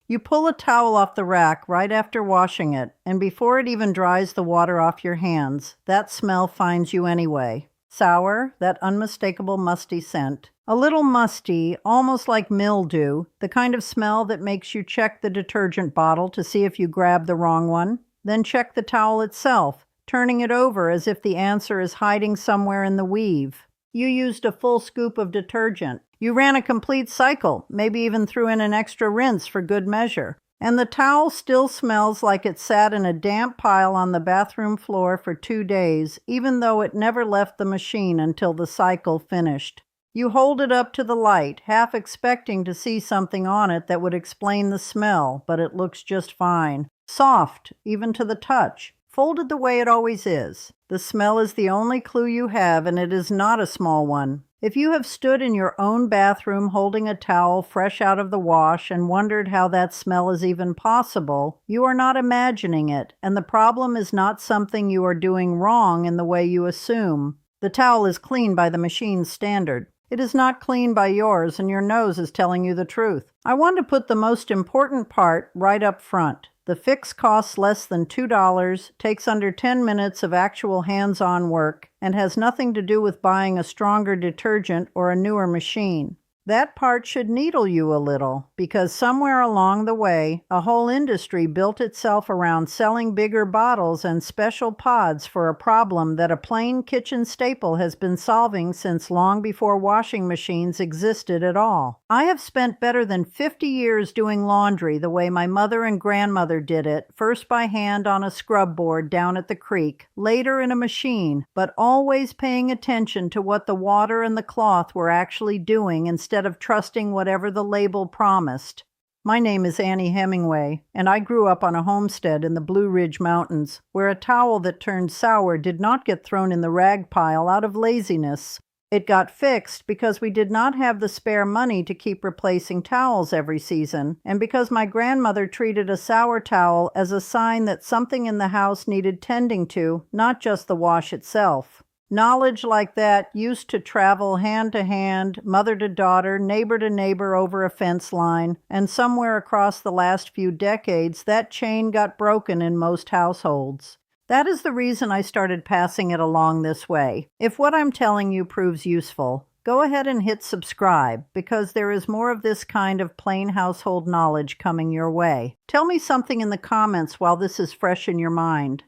You pull a towel off the rack right after washing it, and before it even dries the water off your hands, that smell finds you anyway. Sour, that unmistakable musty scent. A little musty, almost like mildew, the kind of smell that makes you check the detergent bottle to see if you grabbed the wrong one. Then check the towel itself, turning it over as if the answer is hiding somewhere in the weave. You used a full scoop of detergent. You ran a complete cycle, maybe even threw in an extra rinse for good measure. And the towel still smells like it sat in a damp pile on the bathroom floor for 2 days, even though it never left the machine until the cycle finished. You hold it up to the light, half expecting to see something on it that would explain the smell, but it looks just fine. Soft, even to the touch. Folded the way it always is. The smell is the only clue you have, and it is not a small one. If you have stood in your own bathroom holding a towel fresh out of the wash and wondered how that smell is even possible, you are not imagining it, and the problem is not something you are doing wrong in the way you assume. The towel is clean by the machine's standard. It is not clean by yours, and your nose is telling you the truth. I want to put the most important part right up front. The fix costs less than $2, takes under 10 minutes of actual hands-on work, and has nothing to do with buying a stronger detergent or a newer machine. That part should needle you a little, because somewhere along the way, a whole industry built itself around selling bigger bottles and special pods for a problem that a plain kitchen staple has been solving since long before washing machines existed at all. I have spent better than 50 years doing laundry the way my mother and grandmother did it, first by hand on a scrub board down at the creek, later in a machine, but always paying attention to what the water and the cloth were actually doing instead of trusting whatever the label promised. My name is Annie Hemingway, and I grew up on a homestead in the Blue Ridge Mountains, where a towel that turned sour did not get thrown in the rag pile out of laziness. It got fixed because we did not have the spare money to keep replacing towels every season, and because my grandmother treated a sour towel as a sign that something in the house needed tending to, not just the wash itself. Knowledge like that used to travel hand to hand, mother to daughter, neighbor to neighbor over a fence line, and somewhere across the last few decades, that chain got broken in most households. That is the reason I started passing it along this way. If what I'm telling you proves useful, go ahead and hit subscribe, because there is more of this kind of plain household knowledge coming your way. Tell me something in the comments while this is fresh in your mind.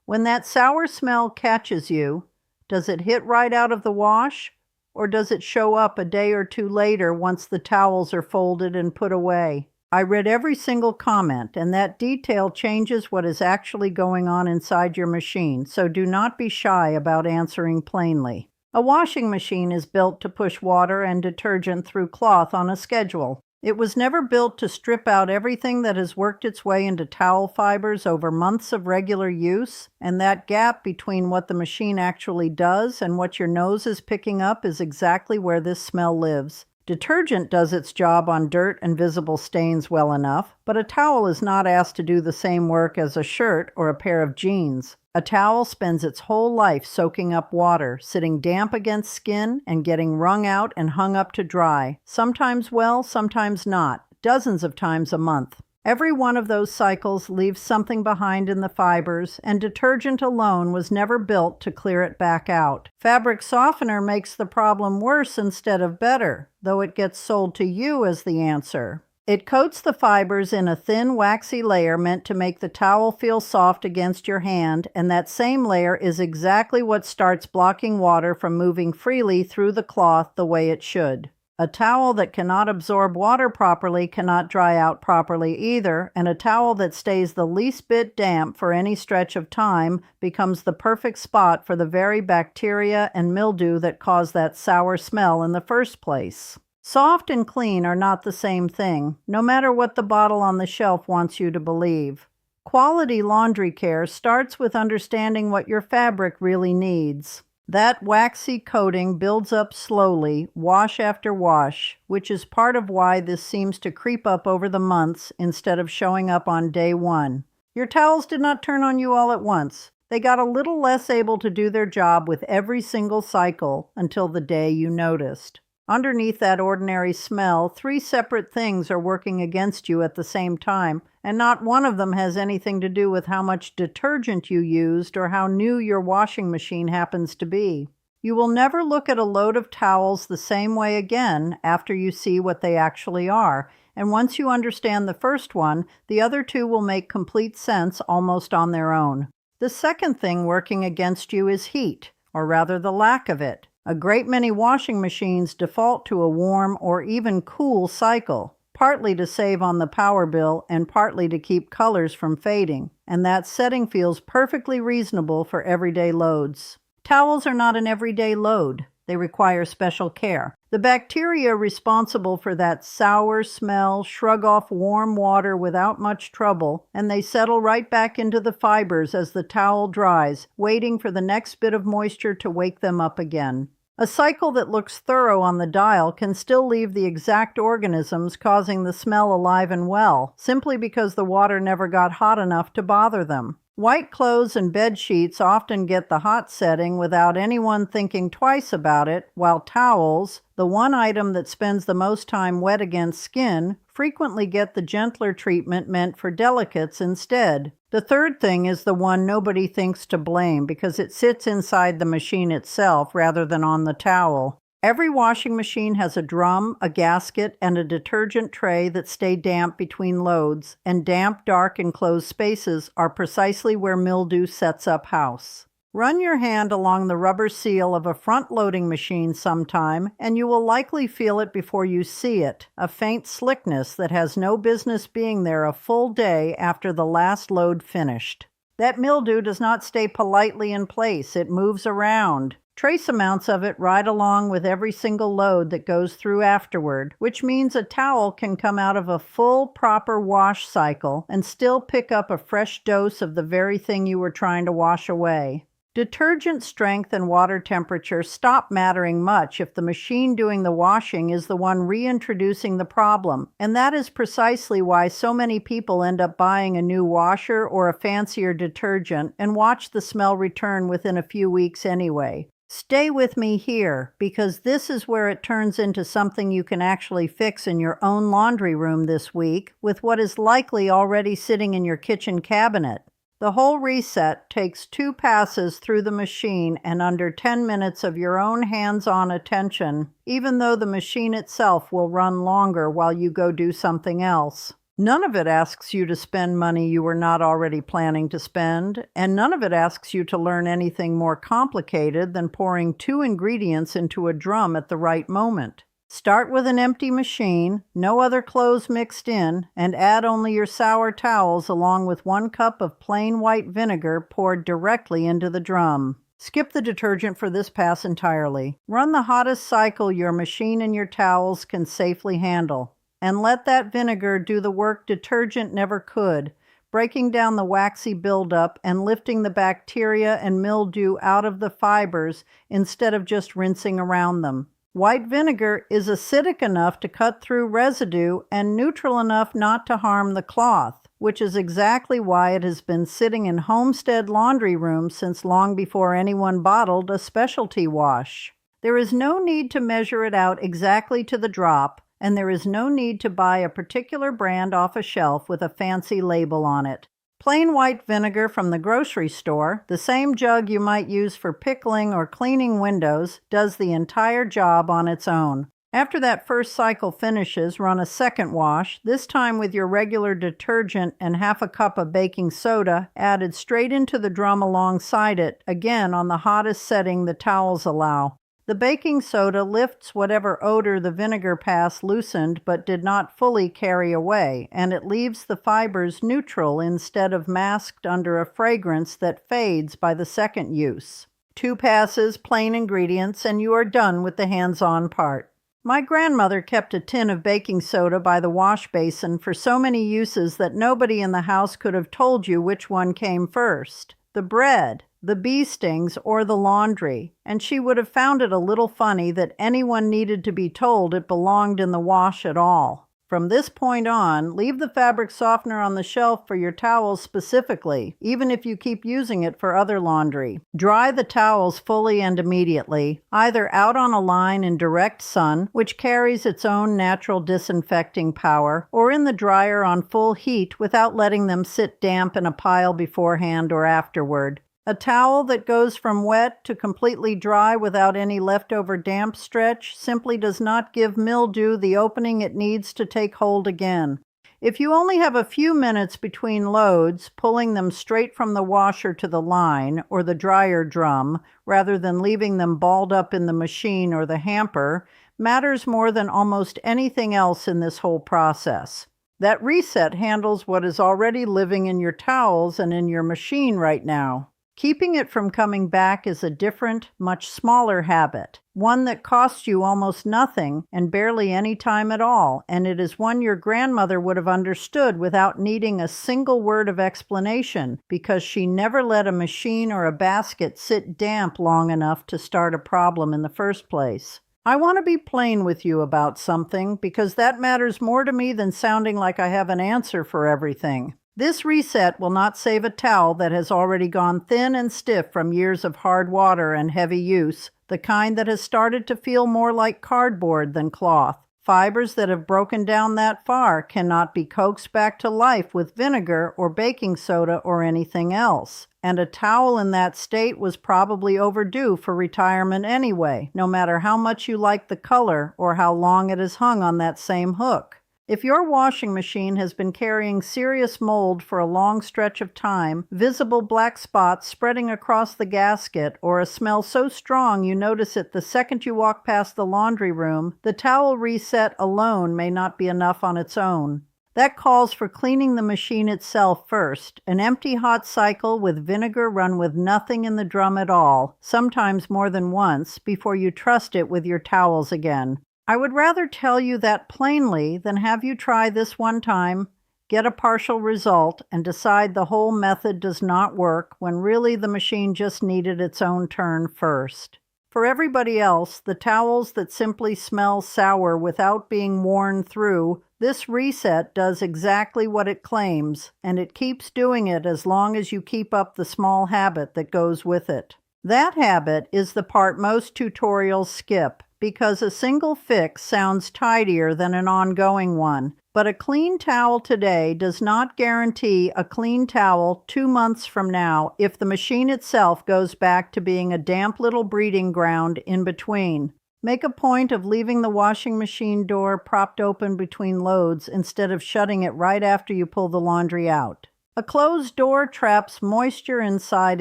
When that sour smell catches you, does it hit right out of the wash, or does it show up a day or two later once the towels are folded and put away? I read every single comment, and that detail changes what is actually going on inside your machine, so do not be shy about answering plainly. A washing machine is built to push water and detergent through cloth on a schedule. It was never built to strip out everything that has worked its way into towel fibers over months of regular use, and that gap between what the machine actually does and what your nose is picking up is exactly where this smell lives. Detergent does its job on dirt and visible stains well enough, but a towel is not asked to do the same work as a shirt or a pair of jeans. A towel spends its whole life soaking up water, sitting damp against skin, and getting wrung out and hung up to dry. Sometimes well, sometimes not. Dozens of times a month. Every one of those cycles leaves something behind in the fibers, and detergent alone was never built to clear it back out. Fabric softener makes the problem worse instead of better, though it gets sold to you as the answer. It coats the fibers in a thin, waxy layer meant to make the towel feel soft against your hand, and that same layer is exactly what starts blocking water from moving freely through the cloth the way it should. A towel that cannot absorb water properly cannot dry out properly either, and a towel that stays the least bit damp for any stretch of time becomes the perfect spot for the very bacteria and mildew that cause that sour smell in the first place. Soft and clean are not the same thing, no matter what the bottle on the shelf wants you to believe. Quality laundry care starts with understanding what your fabric really needs. That waxy coating builds up slowly, wash after wash, which is part of why this seems to creep up over the months instead of showing up on day one. Your towels did not turn on you all at once. They got a little less able to do their job with every single cycle until the day you noticed. Underneath that ordinary smell, 3 separate things are working against you at the same time, and not one of them has anything to do with how much detergent you used or how new your washing machine happens to be. You will never look at a load of towels the same way again after you see what they actually are, and once you understand the first one, the other 2 will make complete sense almost on their own. The second thing working against you is heat, or rather the lack of it. A great many washing machines default to a warm or even cool cycle, partly to save on the power bill and partly to keep colors from fading, and that setting feels perfectly reasonable for everyday loads. Towels are not an everyday load. They require special care. The bacteria responsible for that sour smell shrug off warm water without much trouble, and they settle right back into the fibers as the towel dries, waiting for the next bit of moisture to wake them up again. A cycle that looks thorough on the dial can still leave the exact organisms causing the smell alive and well, simply because the water never got hot enough to bother them. White clothes and bed sheets often get the hot setting without anyone thinking twice about it, while towels, the one item that spends the most time wet against skin, frequently get the gentler treatment meant for delicates instead. The third thing is the one nobody thinks to blame because it sits inside the machine itself rather than on the towel. Every washing machine has a drum, a gasket, and a detergent tray that stay damp between loads, and damp, dark, enclosed spaces are precisely where mildew sets up house. Run your hand along the rubber seal of a front-loading machine sometime, and you will likely feel it before you see it, a faint slickness that has no business being there a full day after the last load finished. That mildew does not stay politely in place, it moves around. Trace amounts of it right along with every single load that goes through afterward, which means a towel can come out of a full, proper wash cycle and still pick up a fresh dose of the very thing you were trying to wash away. Detergent strength and water temperature stop mattering much if the machine doing the washing is the one reintroducing the problem, and that is precisely why so many people end up buying a new washer or a fancier detergent and watch the smell return within a few weeks anyway. Stay with me here, because this is where it turns into something you can actually fix in your own laundry room this week with what is likely already sitting in your kitchen cabinet. The whole reset takes 2 passes through the machine and under 10 minutes of your own hands-on attention, even though the machine itself will run longer while you go do something else. None of it asks you to spend money you were not already planning to spend, and none of it asks you to learn anything more complicated than pouring 2 ingredients into a drum at the right moment. Start with an empty machine, no other clothes mixed in, and add only your sour towels along with 1 cup of plain white vinegar poured directly into the drum. Skip the detergent for this pass entirely. Run the hottest cycle your machine and your towels can safely handle. And let that vinegar do the work detergent never could, breaking down the waxy buildup and lifting the bacteria and mildew out of the fibers instead of just rinsing around them. White vinegar is acidic enough to cut through residue and neutral enough not to harm the cloth, which is exactly why it has been sitting in Homestead laundry rooms since long before anyone bottled a specialty wash. There is no need to measure it out exactly to the drop, and there is no need to buy a particular brand off a shelf with a fancy label on it. Plain white vinegar from the grocery store, the same jug you might use for pickling or cleaning windows, does the entire job on its own. After that first cycle finishes, run a second wash, this time with your regular detergent and half a cup of baking soda added straight into the drum alongside it, again on the hottest setting the towels allow. The baking soda lifts whatever odor the vinegar pass loosened but did not fully carry away, and it leaves the fibers neutral instead of masked under a fragrance that fades by the second use. 2 passes, plain ingredients, and you are done with the hands-on part. My grandmother kept a tin of baking soda by the wash basin for so many uses that nobody in the house could have told you which one came first. The bread, the bee stings, or the laundry, and she would have found it a little funny that anyone needed to be told it belonged in the wash at all. From this point on, leave the fabric softener on the shelf for your towels specifically, even if you keep using it for other laundry. Dry the towels fully and immediately, either out on a line in direct sun, which carries its own natural disinfecting power, or in the dryer on full heat without letting them sit damp in a pile beforehand or afterward. A towel that goes from wet to completely dry without any leftover damp stretch simply does not give mildew the opening it needs to take hold again. If you only have a few minutes between loads, pulling them straight from the washer to the line or the dryer drum, rather than leaving them balled up in the machine or the hamper, matters more than almost anything else in this whole process. That reset handles what is already living in your towels and in your machine right now. Keeping it from coming back is a different, much smaller habit, one that costs you almost nothing and barely any time at all, and it is one your grandmother would have understood without needing a single word of explanation, because she never let a machine or a basket sit damp long enough to start a problem in the first place. I want to be plain with you about something, because that matters more to me than sounding like I have an answer for everything. This reset will not save a towel that has already gone thin and stiff from years of hard water and heavy use, the kind that has started to feel more like cardboard than cloth. Fibers that have broken down that far cannot be coaxed back to life with vinegar or baking soda or anything else. And a towel in that state was probably overdue for retirement anyway, no matter how much you like the color or how long it has hung on that same hook. If your washing machine has been carrying serious mold for a long stretch of time, visible black spots spreading across the gasket, or a smell so strong you notice it the second you walk past the laundry room, the towel reset alone may not be enough on its own. That calls for cleaning the machine itself first, an empty hot cycle with vinegar run with nothing in the drum at all, sometimes more than once, before you trust it with your towels again. I would rather tell you that plainly than have you try this one time, get a partial result, and decide the whole method does not work when really the machine just needed its own turn first. For everybody else, the towels that simply smell sour without being worn through, this reset does exactly what it claims, and it keeps doing it as long as you keep up the small habit that goes with it. That habit is the part most tutorials skip, because a single fix sounds tidier than an ongoing one. But a clean towel today does not guarantee a clean towel 2 months from now if the machine itself goes back to being a damp little breeding ground in between. Make a point of leaving the washing machine door propped open between loads instead of shutting it right after you pull the laundry out. A closed door traps moisture inside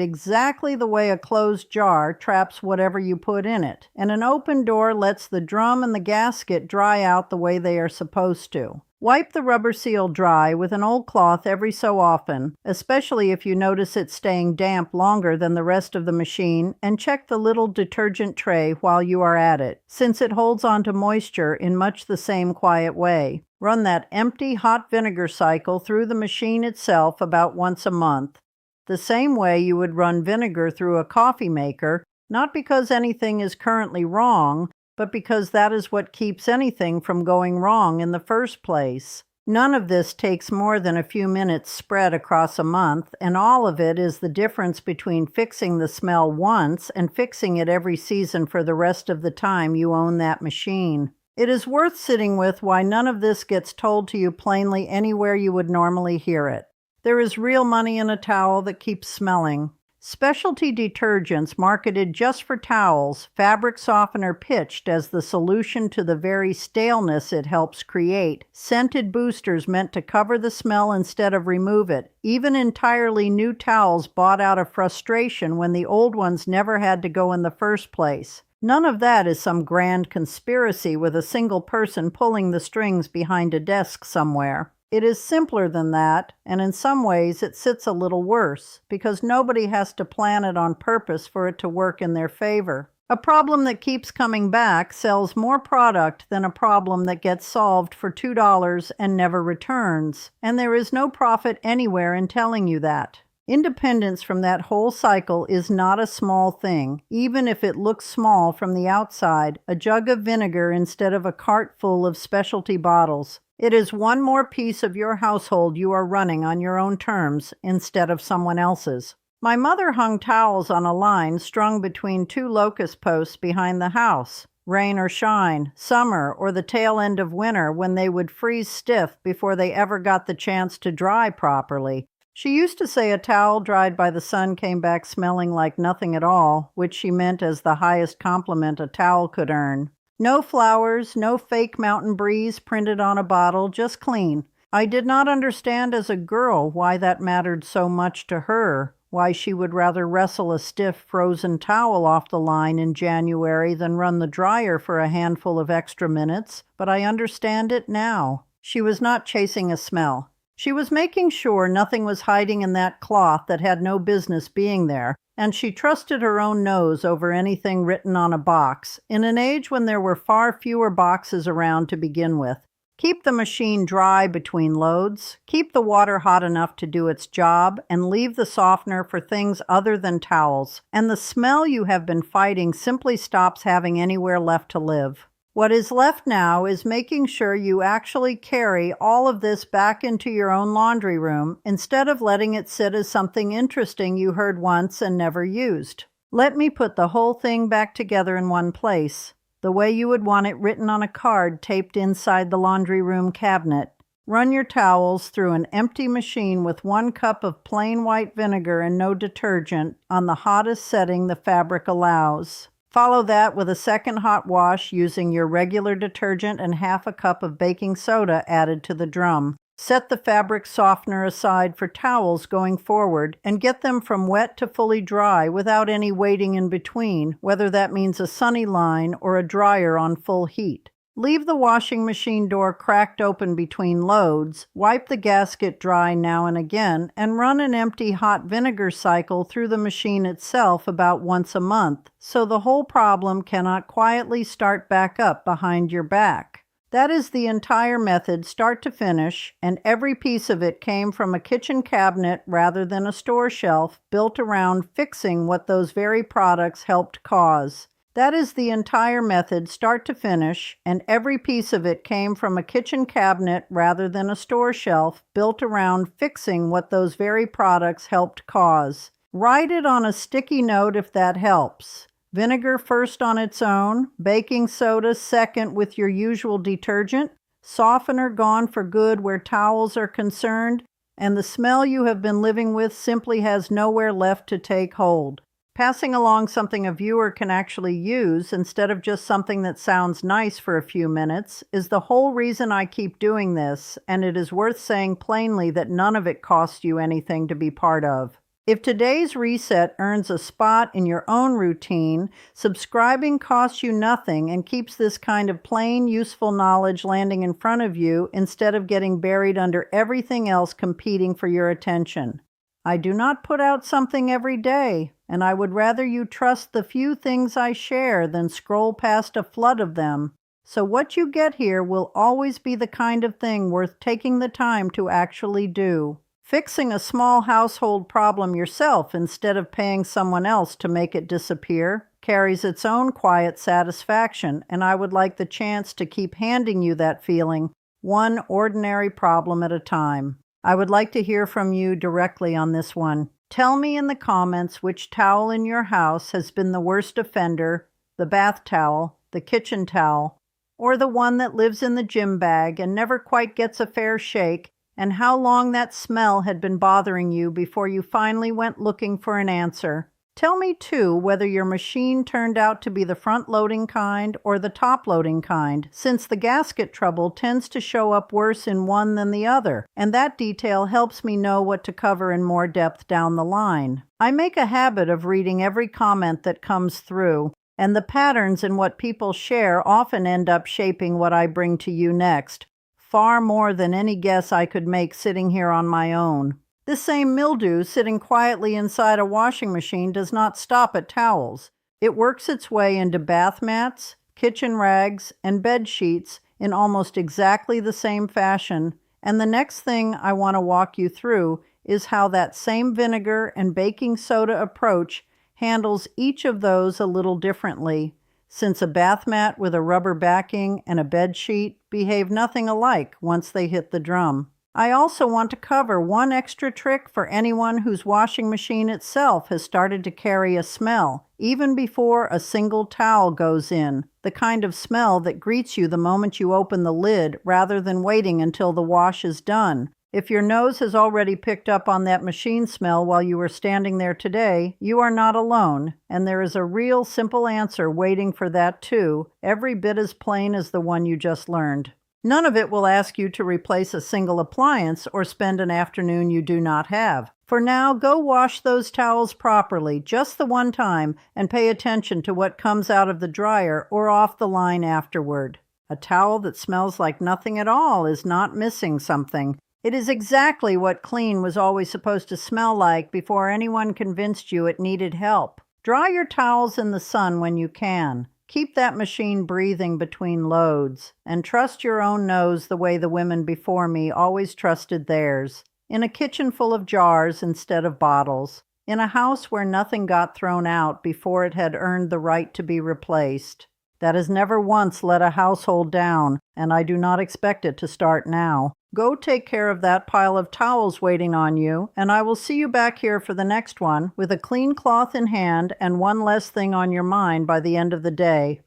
exactly the way a closed jar traps whatever you put in it, and an open door lets the drum and the gasket dry out the way they are supposed to. Wipe the rubber seal dry with an old cloth every so often, especially if you notice it staying damp longer than the rest of the machine, and check the little detergent tray while you are at it, since it holds on to moisture in much the same quiet way. Run that empty hot vinegar cycle through the machine itself about once a month, the same way you would run vinegar through a coffee maker, not because anything is currently wrong, but because that is what keeps anything from going wrong in the first place. None of this takes more than a few minutes spread across a month, and all of it is the difference between fixing the smell once and fixing it every season for the rest of the time you own that machine. It is worth sitting with why none of this gets told to you plainly anywhere you would normally hear it. There is real money in a towel that keeps smelling. Specialty detergents marketed just for towels, fabric softener pitched as the solution to the very staleness it helps create, scented boosters meant to cover the smell instead of remove it, even entirely new towels bought out of frustration when the old ones never had to go in the first place. None of that is some grand conspiracy with a single person pulling the strings behind a desk somewhere. It is simpler than that, and in some ways it sits a little worse, because nobody has to plan it on purpose for it to work in their favor. A problem that keeps coming back sells more product than a problem that gets solved for $2 and never returns, and there is no profit anywhere in telling you that. Independence from that whole cycle is not a small thing, even if it looks small from the outside, a jug of vinegar instead of a cart full of specialty bottles. It is one more piece of your household you are running on your own terms instead of someone else's. My mother hung towels on a line strung between two locust posts behind the house. Rain or shine, summer or the tail end of winter when they would freeze stiff before they ever got the chance to dry properly. She used to say a towel dried by the sun came back smelling like nothing at all, which she meant as the highest compliment a towel could earn. No flowers, no fake mountain breeze printed on a bottle, just clean. I did not understand as a girl why that mattered so much to her, why she would rather wrestle a stiff, frozen towel off the line in January than run the dryer for a handful of extra minutes, but I understand it now. She was not chasing a smell. She was making sure nothing was hiding in that cloth that had no business being there, and she trusted her own nose over anything written on a box, in an age when there were far fewer boxes around to begin with. Keep the machine dry between loads, keep the water hot enough to do its job, and leave the softener for things other than towels, and the smell you have been fighting simply stops having anywhere left to live. What is left now is making sure you actually carry all of this back into your own laundry room instead of letting it sit as something interesting you heard once and never used. Let me put the whole thing back together in one place, the way you would want it written on a card taped inside the laundry room cabinet. Run your towels through an empty machine with 1 cup of plain white vinegar and no detergent on the hottest setting the fabric allows. Follow that with a second hot wash using your regular detergent and half a cup of baking soda added to the drum. Set the fabric softener aside for towels going forward and get them from wet to fully dry without any waiting in between, whether that means a sunny line or a dryer on full heat. Leave the washing machine door cracked open between loads, wipe the gasket dry now and again, and run an empty hot vinegar cycle through the machine itself about once a month, so the whole problem cannot quietly start back up behind your back. That is the entire method, start to finish, and every piece of it came from a kitchen cabinet rather than a store shelf built around fixing what those very products helped cause. That is the entire method, start to finish, and every piece of it came from a kitchen cabinet rather than a store shelf built around fixing what those very products helped cause. Write it on a sticky note if that helps. Vinegar first on its own, baking soda second with your usual detergent, softener gone for good where towels are concerned, and the smell you have been living with simply has nowhere left to take hold. Passing along something a viewer can actually use instead of just something that sounds nice for a few minutes is the whole reason I keep doing this, and it is worth saying plainly that none of it costs you anything to be part of. If today's reset earns a spot in your own routine, subscribing costs you nothing and keeps this kind of plain, useful knowledge landing in front of you instead of getting buried under everything else competing for your attention. I do not put out something every day, and I would rather you trust the few things I share than scroll past a flood of them. So what you get here will always be the kind of thing worth taking the time to actually do. Fixing a small household problem yourself instead of paying someone else to make it disappear carries its own quiet satisfaction, and I would like the chance to keep handing you that feeling, one ordinary problem at a time. I would like to hear from you directly on this one. Tell me in the comments which towel in your house has been the worst offender, the bath towel, the kitchen towel, or the one that lives in the gym bag and never quite gets a fair shake, and how long that smell had been bothering you before you finally went looking for an answer. Tell me, too, whether your machine turned out to be the front-loading kind or the top-loading kind, since the gasket trouble tends to show up worse in one than the other, and that detail helps me know what to cover in more depth down the line. I make a habit of reading every comment that comes through, and the patterns in what people share often end up shaping what I bring to you next, far more than any guess I could make sitting here on my own. This same mildew sitting quietly inside a washing machine does not stop at towels. It works its way into bath mats, kitchen rags, and bed sheets in almost exactly the same fashion, and the next thing I want to walk you through is how that same vinegar and baking soda approach handles each of those a little differently, since a bath mat with a rubber backing and a bed sheet behave nothing alike once they hit the drum. I also want to cover one extra trick for anyone whose washing machine itself has started to carry a smell, even before a single towel goes in, the kind of smell that greets you the moment you open the lid rather than waiting until the wash is done. If your nose has already picked up on that machine smell while you were standing there today, you are not alone, and there is a real simple answer waiting for that too, every bit as plain as the one you just learned. None of it will ask you to replace a single appliance or spend an afternoon you do not have. For now, go wash those towels properly, just the one time, and pay attention to what comes out of the dryer or off the line afterward. A towel that smells like nothing at all is not missing something. It is exactly what clean was always supposed to smell like before anyone convinced you it needed help. Dry your towels in the sun when you can. Keep that machine breathing between loads, and trust your own nose the way the women before me always trusted theirs. In a kitchen full of jars instead of bottles. In a house where nothing got thrown out before it had earned the right to be replaced. That has never once let a household down, and I do not expect it to start now. Go take care of that pile of towels waiting on you, and I will see you back here for the next one with a clean cloth in hand and one less thing on your mind by the end of the day.